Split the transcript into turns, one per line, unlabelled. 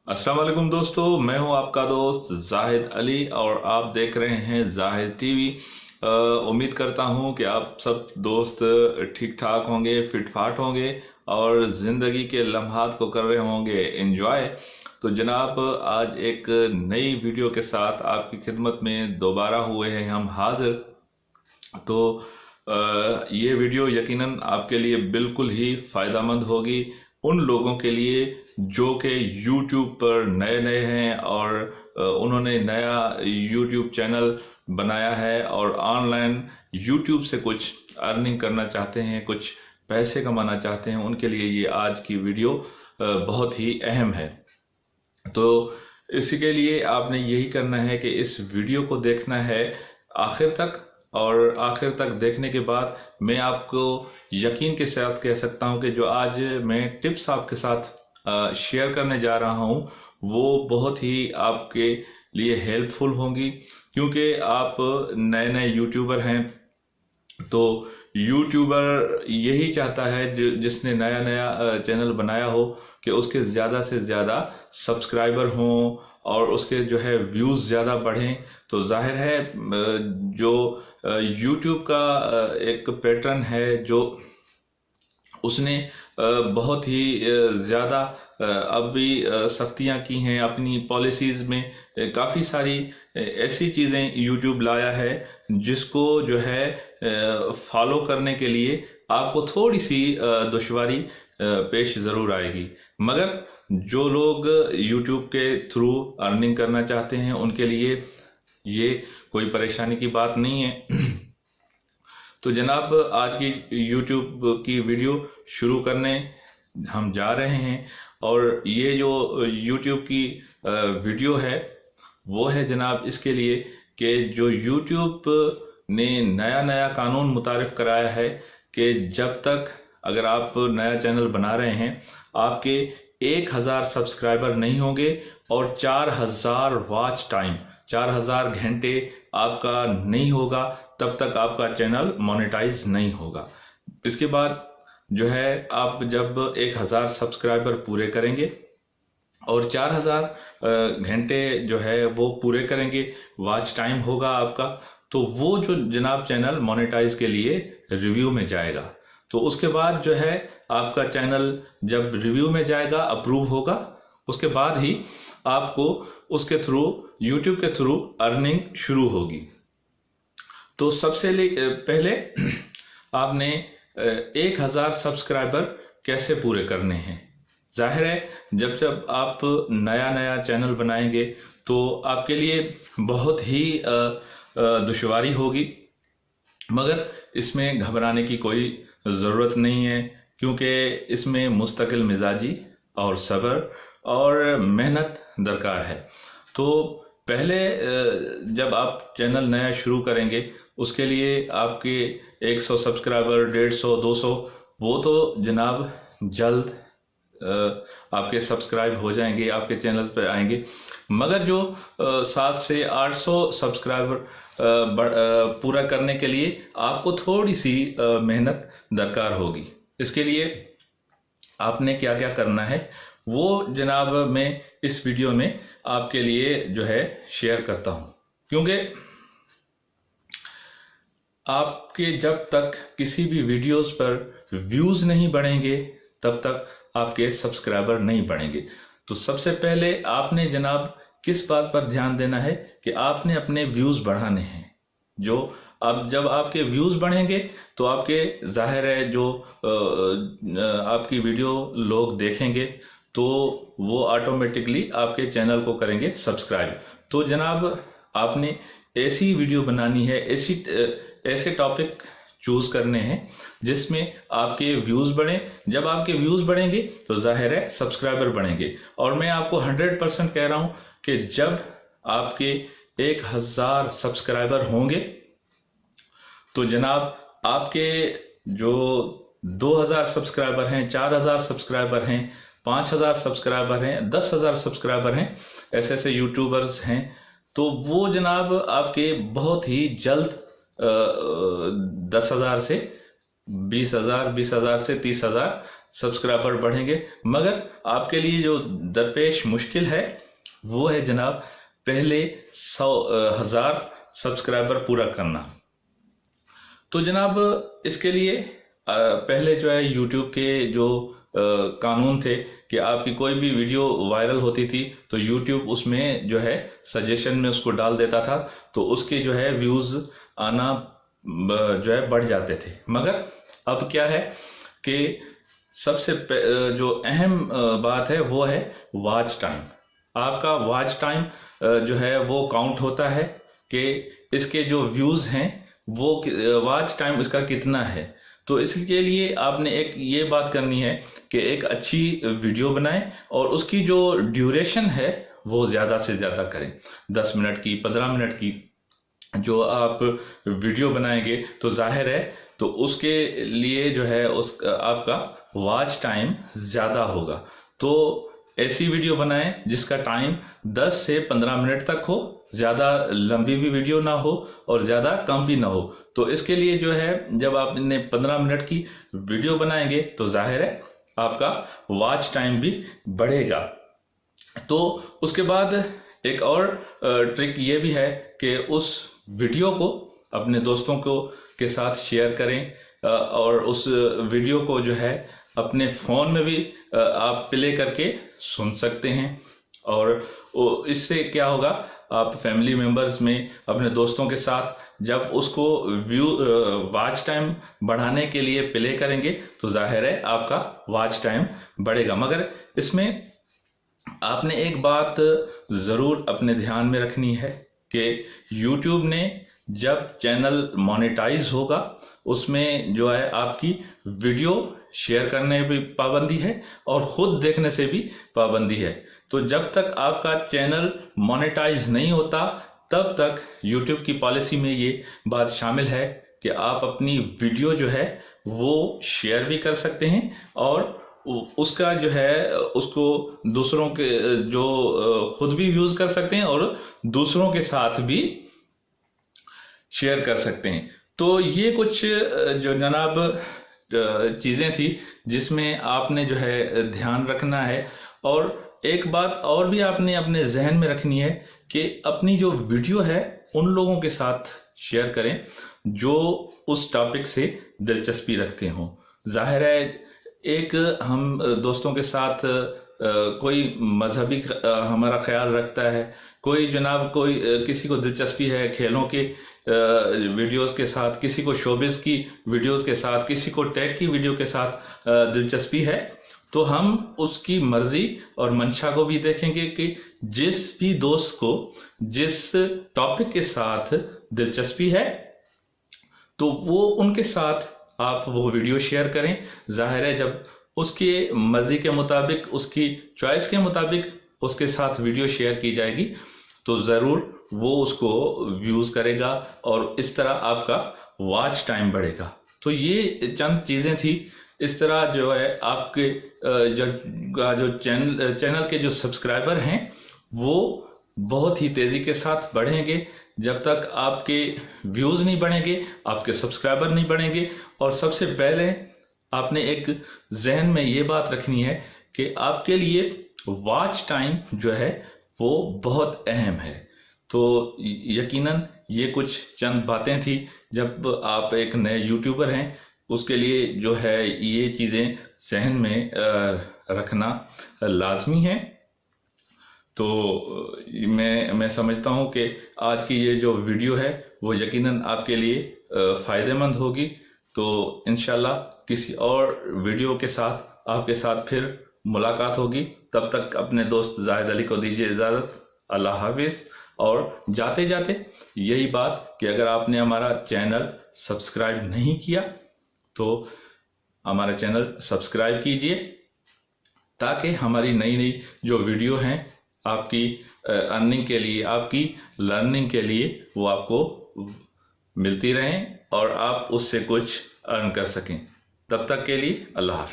अस्सलाम वालेकुम दोस्तों, मैं हूं आपका दोस्त जाहिद अली और आप देख रहे हैं जाहिद टीवी। उम्मीद करता हूं कि आप सब दोस्त ठीक ठाक होंगे, फिट फाट होंगे और ज़िंदगी के लम्हात को कर रहे होंगे एंजॉय। तो जनाब, आज एक नई वीडियो के साथ आपकी खिदमत में दोबारा हुए हैं हम हाजिर। तो ये वीडियो यकीनन आपके लिए बिल्कुल ही फ़ायदेमंद होगी, उन लोगों के लिए जो कि YouTube पर नए नए हैं और उन्होंने नया YouTube चैनल बनाया है और ऑनलाइन YouTube से कुछ अर्निंग करना चाहते हैं, कुछ पैसे कमाना चाहते हैं। उनके लिए ये आज की वीडियो बहुत ही अहम है। तो इसी के लिए आपने यही करना है कि इस वीडियो को देखना है आखिर तक, और आखिर तक देखने के बाद मैं आपको यकीन के साथ कह सकता हूं कि जो आज मैं टिप्स आपके साथ शेयर करने जा रहा हूं वो बहुत ही आपके लिए हेल्पफुल होंगी, क्योंकि आप नए नए यूट्यूबर हैं। तो यूट्यूबर यही चाहता है जिसने नया नया चैनल बनाया हो कि उसके ज़्यादा से ज़्यादा सब्सक्राइबर हों और उसके जो है व्यूज़ ज़्यादा बढ़ें। तो जाहिर है जो यूट्यूब का एक पैटर्न है, जो उसने बहुत ही ज़्यादा अब भी सख्तियाँ की हैं अपनी पॉलिसीज़ में। काफ़ी सारी ऐसी चीज़ें यूट्यूब लाया है जिसको जो है फॉलो करने के लिए आपको थोड़ी सी दुश्वारी पेश ज़रूर आएगी, मगर जो लोग यूट्यूब के थ्रू अर्निंग करना चाहते हैं उनके लिए ये कोई परेशानी की बात नहीं है। तो जनाब, आज की YouTube की वीडियो शुरू करने हम जा रहे हैं और ये जो YouTube की वीडियो है वो है जनाब इसके लिए कि जो YouTube ने नया नया कानून मुतारिफ कराया है कि जब तक अगर आप नया चैनल बना रहे हैं आपके 1000 सब्सक्राइबर नहीं होंगे और 4000 वॉच टाइम, 4000 घंटे आपका नहीं होगा, तब तक आपका चैनल मोनेटाइज नहीं होगा। इसके बाद जो है आप जब 1000 सब्सक्राइबर पूरे करेंगे और 4000 घंटे जो है वो पूरे करेंगे, वॉच टाइम होगा आपका, तो वो जो जनाब चैनल मोनेटाइज के लिए रिव्यू में जाएगा। तो उसके बाद जो है आपका चैनल जब रिव्यू में जाएगा, अप्रूव होगा, उसके बाद ही आपको उसके थ्रू यूट्यूब के थ्रू अर्निंग शुरू होगी। तो सबसे पहले आपने 1000 सब्सक्राइबर कैसे पूरे करने हैं। जाहिर है जब जब आप नया नया चैनल बनाएंगे तो आपके लिए बहुत ही दुश्वारी होगी, मगर इसमें घबराने की कोई ज़रूरत नहीं है, क्योंकि इसमें मुस्तकिल मिजाजी और सब्र और मेहनत दरकार है। तो पहले जब आप चैनल नया शुरू करेंगे उसके लिए आपके 100 सब्सक्राइबर, 150, 200 वो तो जनाब जल्द आपके सब्सक्राइब हो जाएंगे, आपके चैनल पर आएंगे, मगर जो 700 से 800 सब्सक्राइबर पूरा करने के लिए आपको थोड़ी सी मेहनत दरकार होगी। इसके लिए आपने क्या क्या करना है वो जनाब मैं इस वीडियो में आपके लिए जो है शेयर करता हूं, क्योंकि आपके जब तक किसी भी वीडियोस पर व्यूज नहीं बढ़ेंगे तब तक आपके सब्सक्राइबर नहीं बढ़ेंगे। तो सबसे पहले आपने जनाब किस बात पर ध्यान देना है कि आपने अपने व्यूज बढ़ाने हैं। जो अब जब आपके व्यूज बढ़ेंगे तो आपके जाहिर है जो आपकी वीडियो लोग देखेंगे तो वो ऑटोमेटिकली आपके चैनल को करेंगे सब्सक्राइब। तो जनाब आपने ऐसी वीडियो बनानी है, ऐसे टॉपिक चूज करने हैं जिसमें आपके व्यूज बढ़े। जब आपके व्यूज बढ़ेंगे तो जाहिर है सब्सक्राइबर बढ़ेंगे। और मैं आपको 100% कह रहा हूं कि जब आपके 1000 सब्सक्राइबर होंगे तो जनाब आपके जो 2000 सब्सक्राइबर हैं, 4000 सब्सक्राइबर हैं, 5000 सब्सक्राइबर हैं, 10,000 सब्सक्राइबर हैं, ऐसे ऐसे यूट्यूबर्स हैं, तो वो जनाब आपके बहुत ही जल्द 10,000 से 20,000, 20,000 से 30,000 सब्सक्राइबर बढ़ेंगे। मगर आपके लिए जो दरपेश मुश्किल है वो है जनाब, पहले 100,000 सब्सक्राइबर पूरा करना। तो जनाब इसके लिए पहले जो है यूट्यूब के जो कानून थे कि आपकी कोई भी वीडियो वायरल होती थी तो यूट्यूब उसमें जो है सजेशन में उसको डाल देता था, तो उसके जो है व्यूज आना जो है बढ़ जाते थे। मगर अब क्या है कि सबसे जो अहम बात है वो है वॉच टाइम। आपका वॉच टाइम जो है वो काउंट होता है कि इसके जो व्यूज हैं वो वॉच टाइम इसका कितना है। तो इसके लिए आपने एक ये बात करनी है कि एक अच्छी वीडियो बनाएं और उसकी जो ड्यूरेशन है वो ज़्यादा से ज़्यादा करें। 10 मिनट की, 15 मिनट की जो आप वीडियो बनाएंगे तो जाहिर है तो उसके लिए जो है उस आपका वॉच टाइम ज़्यादा होगा। तो ऐसी वीडियो बनाएं जिसका टाइम 10 से 15 मिनट तक हो, ज़्यादा लंबी भी वीडियो ना हो और ज़्यादा कम भी ना हो। तो इसके लिए जो है जब आपने 15 मिनट की वीडियो बनाएंगे तो जाहिर है आपका वॉच टाइम भी बढ़ेगा। तो उसके बाद एक और ट्रिक ये भी है कि उस वीडियो को अपने दोस्तों को के साथ शेयर करें और उस वीडियो को जो है अपने फ़ोन में भी आप प्ले करके सुन सकते हैं। और इससे क्या होगा, आप फैमिली मेंबर्स में अपने दोस्तों के साथ जब उसको वॉच टाइम बढ़ाने के लिए प्ले करेंगे तो जाहिर है आपका वॉच टाइम बढ़ेगा। मगर इसमें आपने एक बात ज़रूर अपने ध्यान में रखनी है कि YouTube ने जब चैनल मोनेटाइज होगा उसमें जो है आपकी वीडियो शेयर करने भी पाबंदी है और खुद देखने से भी पाबंदी है। तो जब तक आपका चैनल मोनेटाइज नहीं होता तब तक YouTube की पॉलिसी में ये बात शामिल है कि आप अपनी वीडियो जो है वो शेयर भी कर सकते हैं और उसका जो है उसको दूसरों के जो खुद भी यूज कर सकते हैं और दूसरों के साथ भी शेयर कर सकते हैं। तो ये कुछ जो जनाब चीज़ें थी जिसमें आपने जो है ध्यान रखना है। और एक बात और भी आपने अपने जहन में रखनी है कि अपनी जो वीडियो है उन लोगों के साथ शेयर करें जो उस टॉपिक से दिलचस्पी रखते हों। जाहिर है एक हम दोस्तों के साथ कोई मजहबी हमारा ख्याल रखता है, कोई जनाब कोई किसी को दिलचस्पी है खेलों के वीडियोस के साथ, किसी को शोबिस की वीडियोस के साथ, किसी को टेक की वीडियो के साथ दिलचस्पी है, तो हम उसकी मर्जी और मंशा को भी देखेंगे कि जिस भी दोस्त को जिस टॉपिक के साथ दिलचस्पी है तो वो उनके साथ आप वो वीडियो शेयर करें। जाहिर है जब उसकी मर्जी के मुताबिक, उसकी चॉइस के मुताबिक उसके साथ वीडियो शेयर की जाएगी तो ज़रूर वो उसको व्यूज़ करेगा और इस तरह आपका वॉच टाइम बढ़ेगा। तो ये चंद चीज़ें थी। इस तरह जो है आपके जो चैनल के जो सब्सक्राइबर हैं वो बहुत ही तेज़ी के साथ बढ़ेंगे। जब तक आपके व्यूज़ नहीं बढ़ेंगे आपके सब्सक्राइबर नहीं बढ़ेंगे। और सबसे पहले आपने एक जहन में ये बात रखनी है कि आपके लिए वॉच टाइम जो है वो बहुत अहम है। तो यकीनन ये कुछ चंद बातें थी जब आप एक नए यूट्यूबर हैं उसके लिए जो है ये चीज़ें जहन में रखना लाजमी है। तो मैं समझता हूँ कि आज की ये जो वीडियो है वो यकीनन आपके लिए फ़ायदेमंद होगी। तो इंशाल्लाह किसी और वीडियो के साथ आपके साथ फिर मुलाकात होगी। तब तक अपने दोस्त जाहिद अली को दीजिए इजाज़त। अल्लाह हाफिज़। और जाते जाते यही बात कि अगर आपने हमारा चैनल सब्सक्राइब नहीं किया तो हमारा चैनल सब्सक्राइब कीजिए ताकि हमारी नई नई जो वीडियो हैं आपकी अर्निंग के लिए, आपकी लर्निंग के लिए वो आपको मिलती रहें और आप उससे कुछ अर्न कर सकें। तब तक के लिए अल्लाह हाफ़िज़।